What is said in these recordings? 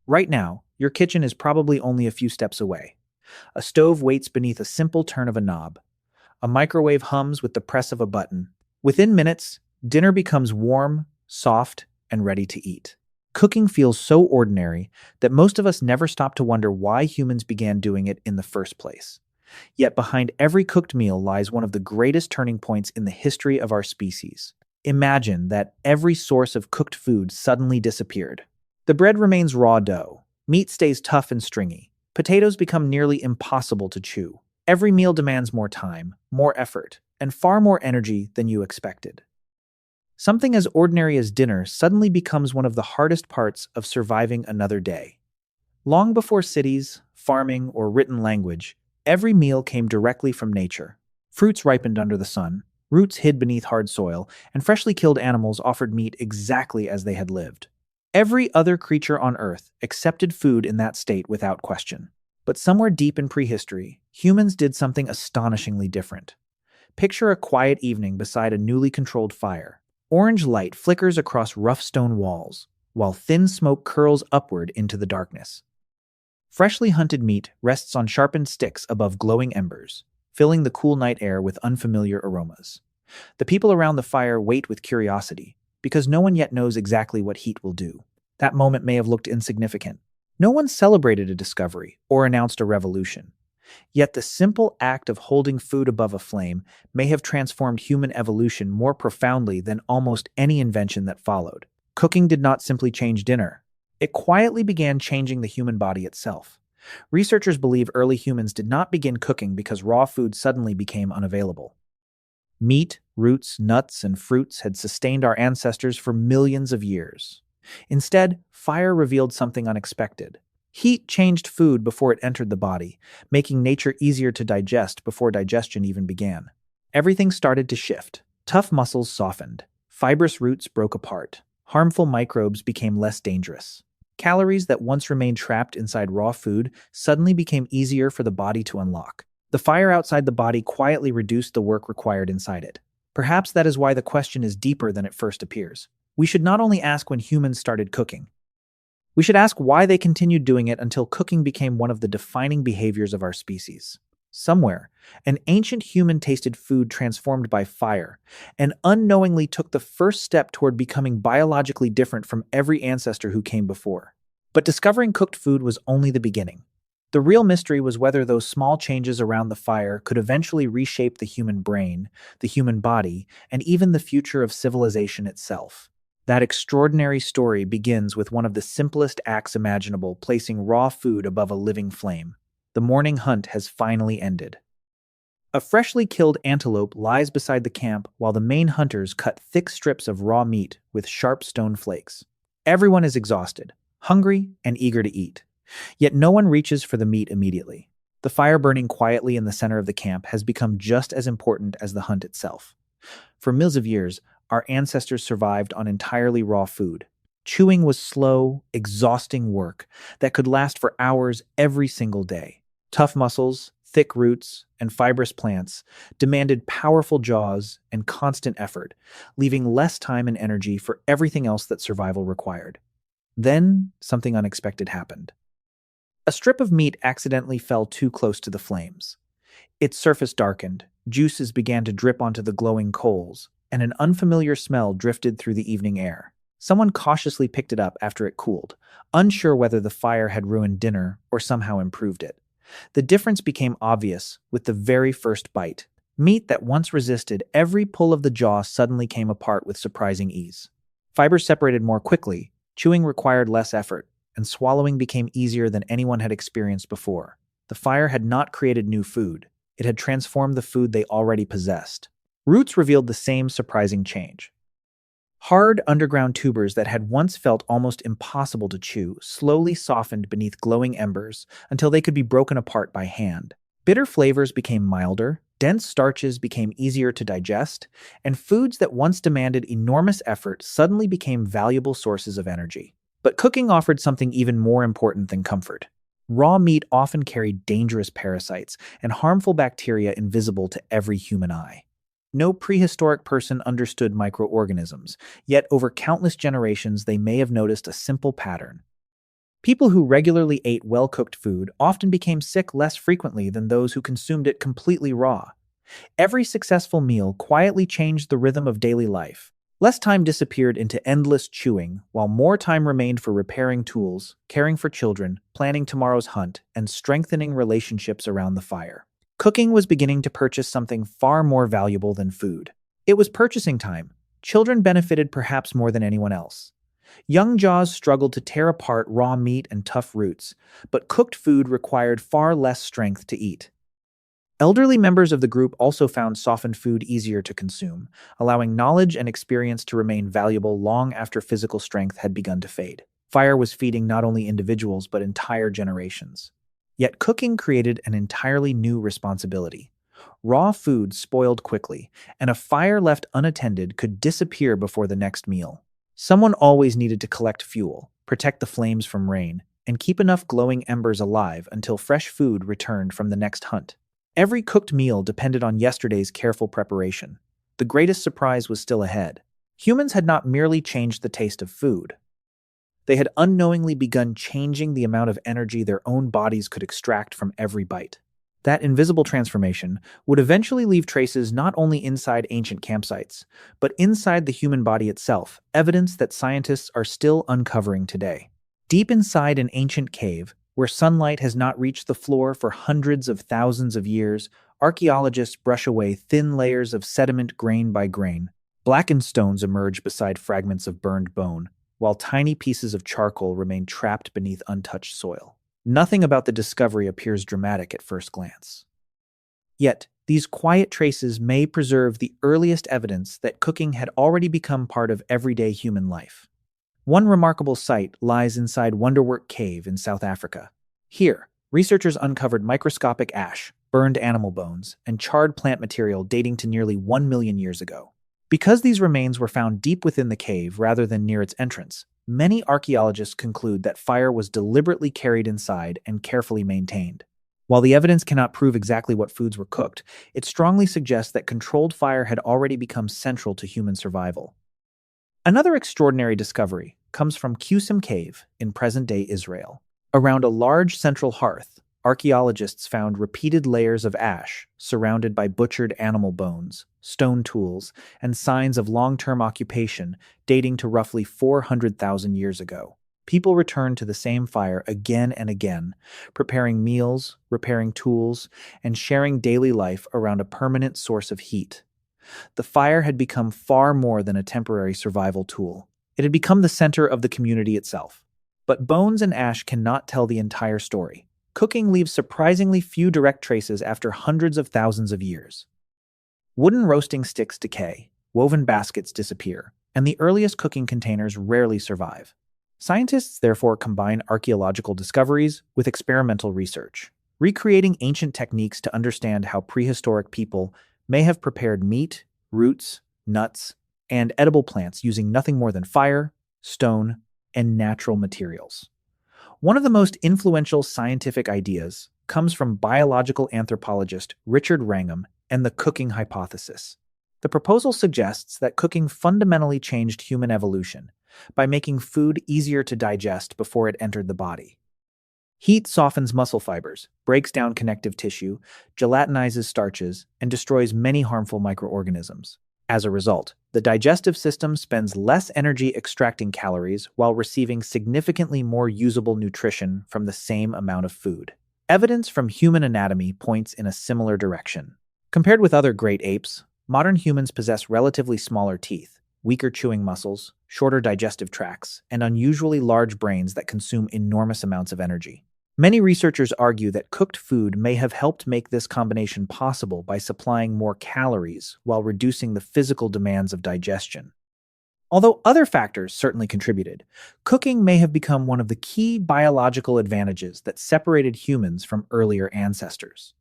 Right now, your kitchen is probably only a few steps away. A stove waits beneath a simple turn of a knob. A microwave hums with the press of a button. Within minutes, dinner becomes warm, soft, and ready to eat. Cooking feels so ordinary that most of us never stop to wonder why humans began doing it in the first place. Yet behind every cooked meal lies one of the greatest turning points in the history of our species. Imagine that every source of cooked food suddenly disappeared. The bread remains raw dough, meat stays tough and stringy, potatoes become nearly impossible to chew. Every meal demands more time, more effort, and far more energy than you expected. Something as ordinary as dinner suddenly becomes one of the hardest parts of surviving another day. Long before cities, farming, or written language, every meal came directly from nature. Fruits ripened under the sun, roots hid beneath hard soil, and freshly killed animals offered meat exactly as they had lived. Every other creature on Earth accepted food in that state without question. But somewhere deep in prehistory, humans did something astonishingly different. Picture a quiet evening beside a newly controlled fire. Orange light flickers across rough stone walls, while thin smoke curls upward into the darkness. Freshly hunted meat rests on sharpened sticks above glowing embers, filling the cool night air with unfamiliar aromas. The people around the fire wait with curiosity, because no one yet knows exactly what heat will do. That moment may have looked insignificant. No one celebrated a discovery or announced a revolution. Yet the simple act of holding food above a flame may have transformed human evolution more profoundly than almost any invention that followed. Cooking did not simply change dinner. It quietly began changing the human body itself. Researchers believe early humans did not begin cooking because raw food suddenly became unavailable. Meat, roots, nuts, and fruits had sustained our ancestors for millions of years. Instead, fire revealed something unexpected. Heat changed food before it entered the body, making nature easier to digest before digestion even began. Everything started to shift. Tough muscles softened. Fibrous roots broke apart. Harmful microbes became less dangerous. Calories that once remained trapped inside raw food suddenly became easier for the body to unlock. The fire outside the body quietly reduced the work required inside it. Perhaps that is why the question is deeper than it first appears. We should not only ask when humans started cooking. We should ask why they continued doing it until cooking became one of the defining behaviors of our species. Somewhere, an ancient human tasted food transformed by fire and unknowingly took the first step toward becoming biologically different from every ancestor who came before. But discovering cooked food was only the beginning. The real mystery was whether those small changes around the fire could eventually reshape the human brain, the human body, and even the future of civilization itself. That extraordinary story begins with one of the simplest acts imaginable, placing raw food above a living flame. The morning hunt has finally ended. A freshly killed antelope lies beside the camp while the main hunters cut thick strips of raw meat with sharp stone flakes. Everyone is exhausted, hungry, and eager to eat. Yet no one reaches for the meat immediately. The fire burning quietly in the center of the camp has become just as important as the hunt itself. For millions of years, our ancestors survived on entirely raw food. Chewing was slow, exhausting work that could last for hours every single day. Tough muscles, thick roots, and fibrous plants demanded powerful jaws and constant effort, leaving less time and energy for everything else that survival required. Then, something unexpected happened. A strip of meat accidentally fell too close to the flames. Its surface darkened, juices began to drip onto the glowing coals, and an unfamiliar smell drifted through the evening air. Someone cautiously picked it up after it cooled, unsure whether the fire had ruined dinner or somehow improved it. The difference became obvious with the very first bite. Meat that once resisted every pull of the jaw suddenly came apart with surprising ease. Fibers separated more quickly, chewing required less effort, and swallowing became easier than anyone had experienced before. The fire had not created new food. It had transformed the food they already possessed. Roots revealed the same surprising change. Hard underground tubers that had once felt almost impossible to chew slowly softened beneath glowing embers until they could be broken apart by hand. Bitter flavors became milder, dense starches became easier to digest, and foods that once demanded enormous effort suddenly became valuable sources of energy. But cooking offered something even more important than comfort. Raw meat often carried dangerous parasites and harmful bacteria invisible to every human eye. No prehistoric person understood microorganisms, yet over countless generations they may have noticed a simple pattern. People who regularly ate well-cooked food often became sick less frequently than those who consumed it completely raw. Every successful meal quietly changed the rhythm of daily life. Less time disappeared into endless chewing, while more time remained for repairing tools, caring for children, planning tomorrow's hunt, and strengthening relationships around the fire. Cooking was beginning to purchase something far more valuable than food. It was purchasing time. Children benefited perhaps more than anyone else. Young jaws struggled to tear apart raw meat and tough roots, but cooked food required far less strength to eat. Elderly members of the group also found softened food easier to consume, allowing knowledge and experience to remain valuable long after physical strength had begun to fade. Fire was feeding not only individuals but entire generations. Yet cooking created an entirely new responsibility. Raw food spoiled quickly, and a fire left unattended could disappear before the next meal. Someone always needed to collect fuel, protect the flames from rain, and keep enough glowing embers alive until fresh food returned from the next hunt. Every cooked meal depended on yesterday's careful preparation. The greatest surprise was still ahead. Humans had not merely changed the taste of food. They had unknowingly begun changing the amount of energy their own bodies could extract from every bite. That invisible transformation would eventually leave traces not only inside ancient campsites, but inside the human body itself, evidence that scientists are still uncovering today. Deep inside an ancient cave, where sunlight has not reached the floor for hundreds of thousands of years, archaeologists brush away thin layers of sediment grain by grain. Blackened stones emerge beside fragments of burned bone, while tiny pieces of charcoal remain trapped beneath untouched soil. Nothing about the discovery appears dramatic at first glance. Yet, these quiet traces may preserve the earliest evidence that cooking had already become part of everyday human life. One remarkable site lies inside Wonderwork Cave in South Africa. Here, researchers uncovered microscopic ash, burned animal bones, and charred plant material dating to nearly 1 million years ago. Because these remains were found deep within the cave rather than near its entrance, many archaeologists conclude that fire was deliberately carried inside and carefully maintained. While the evidence cannot prove exactly what foods were cooked, it strongly suggests that controlled fire had already become central to human survival. Another extraordinary discovery comes from Qusim Cave in present-day Israel. Around a large central hearth, archaeologists found repeated layers of ash surrounded by butchered animal bones, stone tools, and signs of long-term occupation dating to roughly 400,000 years ago. People returned to the same fire again and again, preparing meals, repairing tools, and sharing daily life around a permanent source of heat. The fire had become far more than a temporary survival tool. It had become the center of the community itself. But bones and ash cannot tell the entire story. Cooking leaves surprisingly few direct traces after hundreds of thousands of years. Wooden roasting sticks decay, woven baskets disappear, and the earliest cooking containers rarely survive. Scientists therefore combine archaeological discoveries with experimental research, recreating ancient techniques to understand how prehistoric people may have prepared meat, roots, nuts, and edible plants using nothing more than fire, stone, and natural materials. One of the most influential scientific ideas comes from biological anthropologist Richard Wrangham and the cooking hypothesis. The proposal suggests that cooking fundamentally changed human evolution by making food easier to digest before it entered the body. Heat softens muscle fibers, breaks down connective tissue, gelatinizes starches, and destroys many harmful microorganisms. As a result, the digestive system spends less energy extracting calories while receiving significantly more usable nutrition from the same amount of food. Evidence from human anatomy points in a similar direction. Compared with other great apes, modern humans possess relatively smaller teeth, weaker chewing muscles, shorter digestive tracts, and unusually large brains that consume enormous amounts of energy. Many researchers argue that cooked food may have helped make this combination possible by supplying more calories while reducing the physical demands of digestion. Although other factors certainly contributed, cooking may have become one of the key biological advantages that separated humans from earlier ancestors.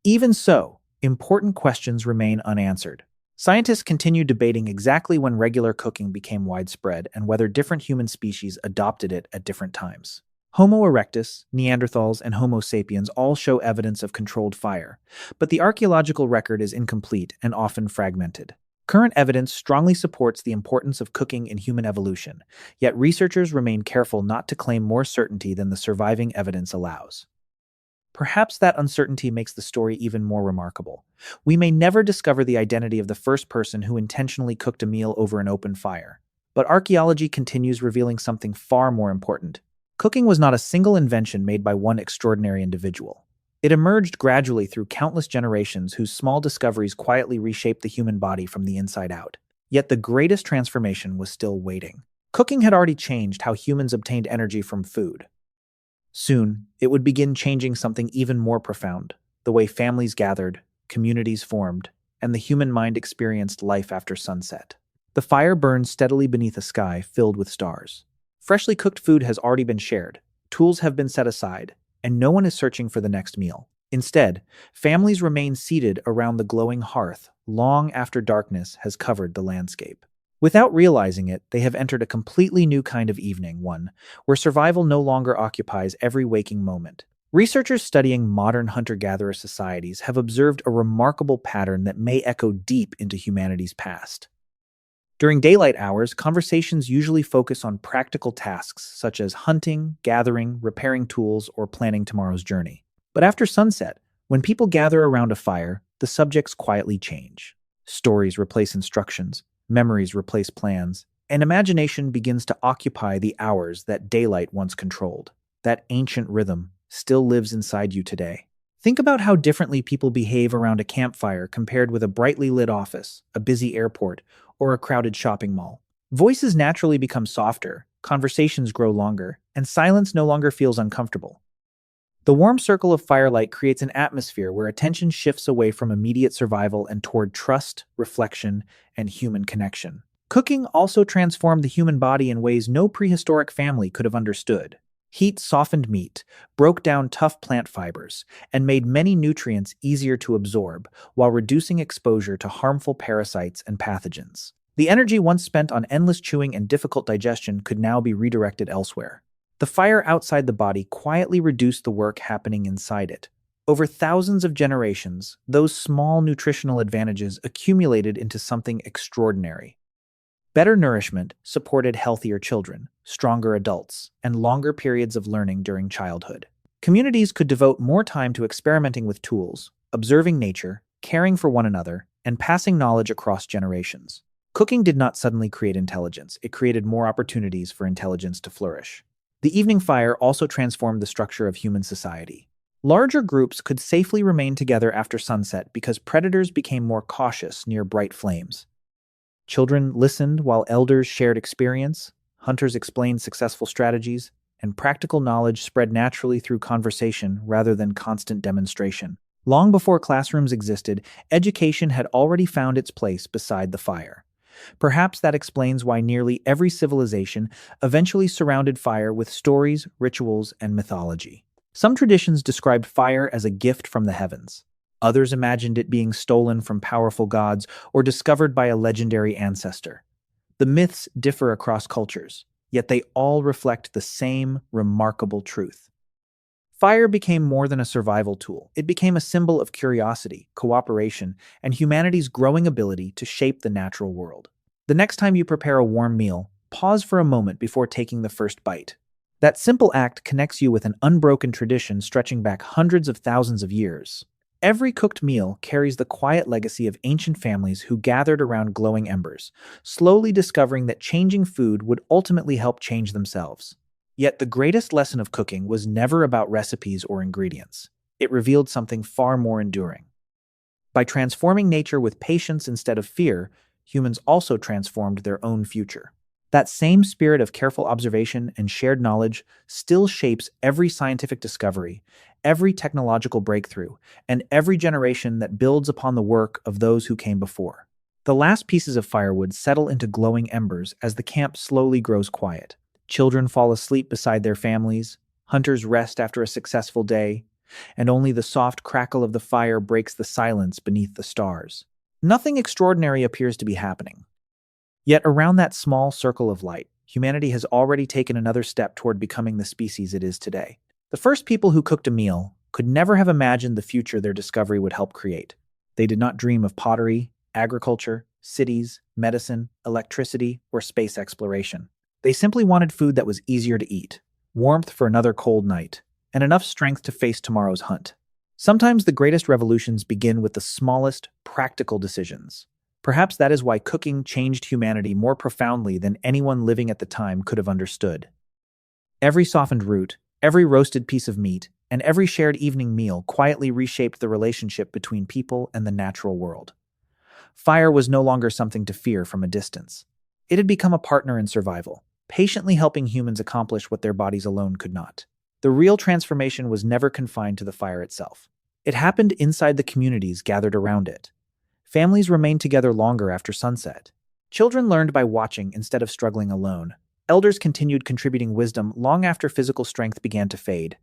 Even so, important questions remain unanswered. Scientists continue debating exactly when regular cooking became widespread and whether different human species adopted it at different times. Homo erectus, Neanderthals, and Homo sapiens all show evidence of controlled fire, but the archaeological record is incomplete and often fragmented. Current evidence strongly supports the importance of cooking in human evolution, yet researchers remain careful not to claim more certainty than the surviving evidence allows. Perhaps that uncertainty makes the story even more remarkable. We may never discover the identity of the first person who intentionally cooked a meal over an open fire. But archaeology continues revealing something far more important. Cooking was not a single invention made by one extraordinary individual. It emerged gradually through countless generations whose small discoveries quietly reshaped the human body from the inside out. Yet the greatest transformation was still waiting. Cooking had already changed how humans obtained energy from food. Soon, it would begin changing something even more profound: the way families gathered, communities formed, and the human mind experienced life after sunset. The fire burned steadily beneath a sky filled with stars. Freshly cooked food has already been shared, tools have been set aside, and no one is searching for the next meal. Instead, families remain seated around the glowing hearth long after darkness has covered the landscape. Without realizing it, they have entered a completely new kind of evening, one where survival no longer occupies every waking moment. Researchers studying modern hunter-gatherer societies have observed a remarkable pattern that may echo deep into humanity's past. During daylight hours, conversations usually focus on practical tasks such as hunting, gathering, repairing tools, or planning tomorrow's journey. But after sunset, when people gather around a fire, the subjects quietly change. Stories replace instructions, memories replace plans, and imagination begins to occupy the hours that daylight once controlled. That ancient rhythm still lives inside you today. Think about how differently people behave around a campfire compared with a brightly lit office, a busy airport, or a crowded shopping mall. Voices naturally become softer, conversations grow longer, and silence no longer feels uncomfortable. The warm circle of firelight creates an atmosphere where attention shifts away from immediate survival and toward trust, reflection, and human connection. Cooking also transformed the human body in ways no prehistoric family could have understood. Heat softened meat, broke down tough plant fibers, and made many nutrients easier to absorb, while reducing exposure to harmful parasites and pathogens. The energy once spent on endless chewing and difficult digestion could now be redirected elsewhere. The fire outside the body quietly reduced the work happening inside it. Over thousands of generations, those small nutritional advantages accumulated into something extraordinary. Better nourishment supported healthier children, stronger adults, and longer periods of learning during childhood. Communities could devote more time to experimenting with tools, observing nature, caring for one another, and passing knowledge across generations. Cooking did not suddenly create intelligence, it created more opportunities for intelligence to flourish. The evening fire also transformed the structure of human society. Larger groups could safely remain together after sunset because predators became more cautious near bright flames. Children listened while elders shared experience, hunters explained successful strategies, and practical knowledge spread naturally through conversation rather than constant demonstration. Long before classrooms existed, education had already found its place beside the fire. Perhaps that explains why nearly every civilization eventually surrounded fire with stories, rituals, and mythology. Some traditions described fire as a gift from the heavens. Others imagined it being stolen from powerful gods or discovered by a legendary ancestor. The myths differ across cultures, yet they all reflect the same remarkable truth. Fire became more than a survival tool. It became a symbol of curiosity, cooperation, and humanity's growing ability to shape the natural world. The next time you prepare a warm meal, pause for a moment before taking the first bite. That simple act connects you with an unbroken tradition stretching back hundreds of thousands of years. Every cooked meal carries the quiet legacy of ancient families who gathered around glowing embers, slowly discovering that changing food would ultimately help change themselves. Yet the greatest lesson of cooking was never about recipes or ingredients. It revealed something far more enduring. By transforming nature with patience instead of fear, humans also transformed their own future. That same spirit of careful observation and shared knowledge still shapes every scientific discovery, every technological breakthrough, and every generation that builds upon the work of those who came before. The last pieces of firewood settle into glowing embers as the camp slowly grows quiet. Children fall asleep beside their families, hunters rest after a successful day, and only the soft crackle of the fire breaks the silence beneath the stars. Nothing extraordinary appears to be happening. Yet around that small circle of light, humanity has already taken another step toward becoming the species it is today. The first people who cooked a meal could never have imagined the future their discovery would help create. They did not dream of pottery, agriculture, cities, medicine, electricity, or space exploration. They simply wanted food that was easier to eat, warmth for another cold night, and enough strength to face tomorrow's hunt. Sometimes the greatest revolutions begin with the smallest, practical decisions. Perhaps that is why cooking changed humanity more profoundly than anyone living at the time could have understood. Every softened root, every roasted piece of meat, and every shared evening meal quietly reshaped the relationship between people and the natural world. Fire was no longer something to fear from a distance. It had become a partner in survival, patiently helping humans accomplish what their bodies alone could not. The real transformation was never confined to the fire itself. It happened inside the communities gathered around it. Families remained together longer after sunset. Children learned by watching instead of struggling alone. Elders continued contributing wisdom long after physical strength began to fade.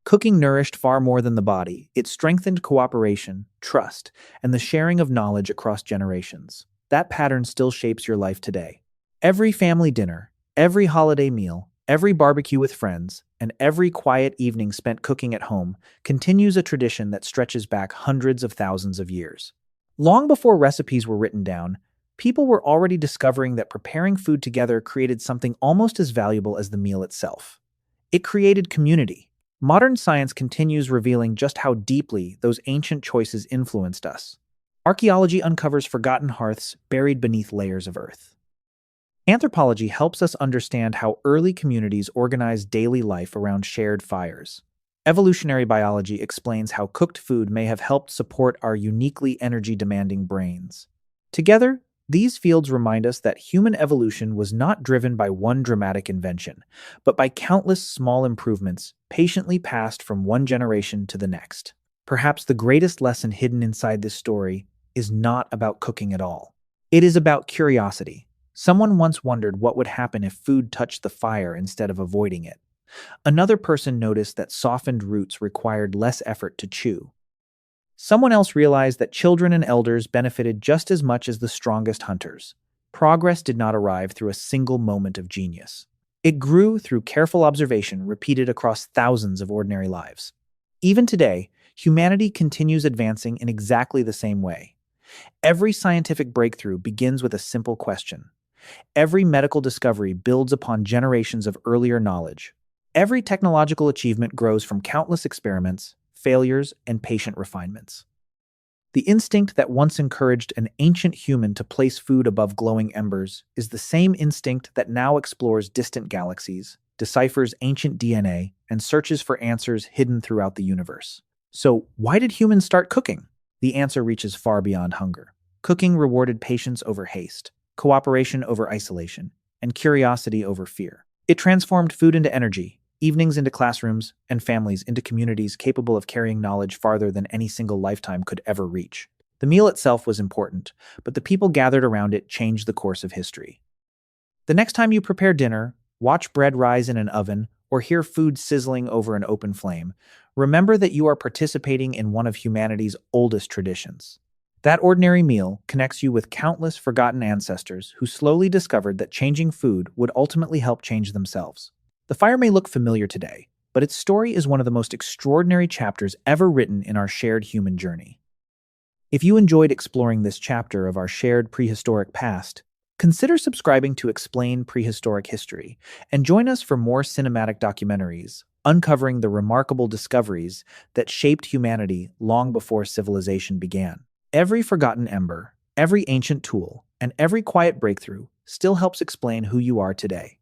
Cooking nourished far more than the body. It strengthened cooperation, trust, and the sharing of knowledge across generations. That pattern still shapes your life today. Every family dinner, every holiday meal, every barbecue with friends, and every quiet evening spent cooking at home continues a tradition that stretches back hundreds of thousands of years. Long before recipes were written down, people were already discovering that preparing food together created something almost as valuable as the meal itself. It created community. Modern science continues revealing just how deeply those ancient choices influenced us. Archaeology uncovers forgotten hearths buried beneath layers of earth. Anthropology helps us understand how early communities organized daily life around shared fires. Evolutionary biology explains how cooked food may have helped support our uniquely energy-demanding brains. Together, these fields remind us that human evolution was not driven by one dramatic invention, but by countless small improvements patiently passed from one generation to the next. Perhaps the greatest lesson hidden inside this story is not about cooking at all. It is about curiosity. Someone once wondered what would happen if food touched the fire instead of avoiding it. Another person noticed that softened roots required less effort to chew. Someone else realized that children and elders benefited just as much as the strongest hunters. Progress did not arrive through a single moment of genius. It grew through careful observation repeated across thousands of ordinary lives. Even today, humanity continues advancing in exactly the same way. Every scientific breakthrough begins with a simple question. Every medical discovery builds upon generations of earlier knowledge. Every technological achievement grows from countless experiments, failures, and patient refinements. The instinct that once encouraged an ancient human to place food above glowing embers is the same instinct that now explores distant galaxies, deciphers ancient DNA, and searches for answers hidden throughout the universe. So, why did humans start cooking? The answer reaches far beyond hunger. Cooking rewarded patience over haste, cooperation over isolation, and curiosity over fear. It transformed food into energy, evenings into classrooms, and families into communities capable of carrying knowledge farther than any single lifetime could ever reach. The meal itself was important, but the people gathered around it changed the course of history. The next time you prepare dinner, watch bread rise in an oven, or hear food sizzling over an open flame, remember that you are participating in one of humanity's oldest traditions. That ordinary meal connects you with countless forgotten ancestors who slowly discovered that changing food would ultimately help change themselves. The fire may look familiar today, but its story is one of the most extraordinary chapters ever written in our shared human journey. If you enjoyed exploring this chapter of our shared prehistoric past, consider subscribing to Explain Prehistoric History and join us for more cinematic documentaries uncovering the remarkable discoveries that shaped humanity long before civilization began. Every forgotten ember, every ancient tool, and every quiet breakthrough still helps explain who you are today.